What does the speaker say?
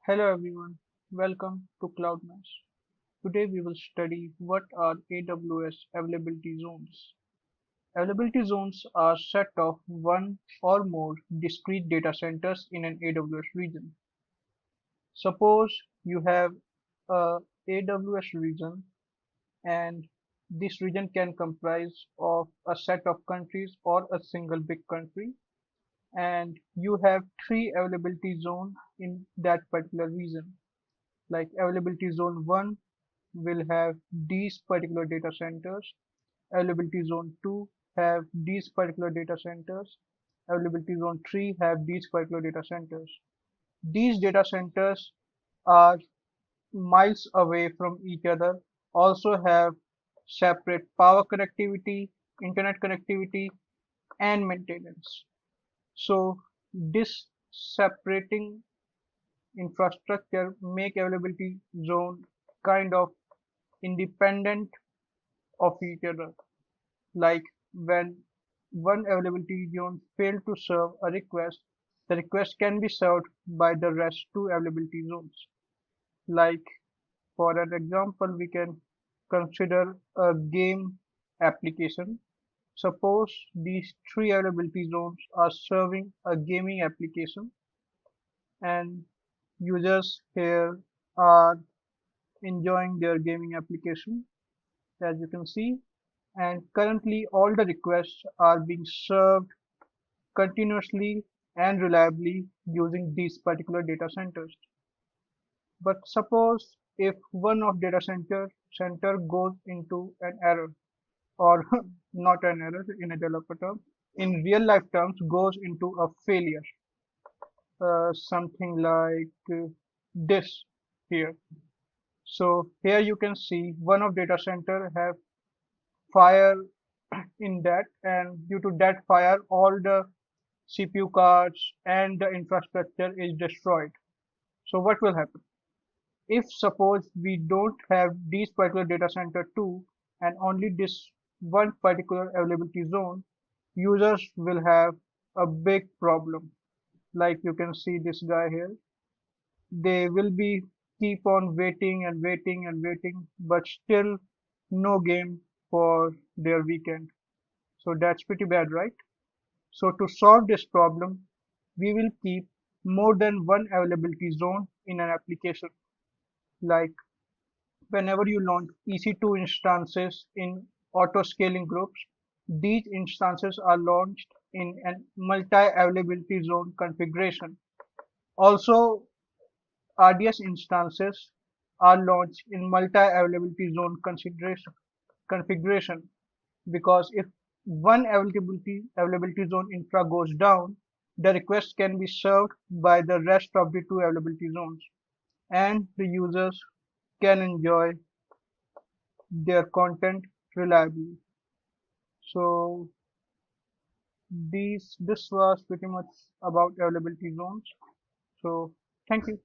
Hello everyone, welcome to CloudMass. Today we will study what are AWS Availability Zones. Availability zones are set of one or more discrete data centers in an AWS region. Suppose you have a AWS region and this region can comprise of a set of countries or a single big country, and you have three availability zones in that particular region. Like availability zone 1 will have these particular data centers, availability zone 2 have these particular data centers, availability zone 3 have these particular data centers. These data centers are miles away from each other, also have separate power connectivity, internet connectivity, and maintenance. So this separating infrastructure make availability zone kind of independent of each other. Like when one availability zone failed to serve a request, the request can be served by the rest two availability zones. Like for an example, we can consider a game application. Suppose these three availability zones are serving a gaming application and users here are enjoying their gaming application, as you can see, and currently all the requests are being served continuously and reliably using these particular data centers. But suppose if one of data center goes into an error, or not an error in a developer term, in real life terms goes into a failure, something like this here. So here you can see one of data center have fire in that, and due to that fire all the CPU cards and the infrastructure is destroyed. So what will happen if suppose we don't have these particular data center 2 and only this one particular availability zone? Users will have a big problem. Like you can see this guy here, they will be keep on waiting and waiting and waiting, but still no game for their weekend. So that's pretty bad, right? So to solve this problem, we will keep more than one availability zone in an application. Like whenever you launch EC2 instances in auto scaling groups, these instances are launched in a multi-availability zone configuration. Also, RDS instances are launched in multi-availability zone configuration, because if one availability zone infra goes down, the request can be served by the rest of the two availability zones, and the users can enjoy their content reliably. So this was pretty much about availability zones. So thank you.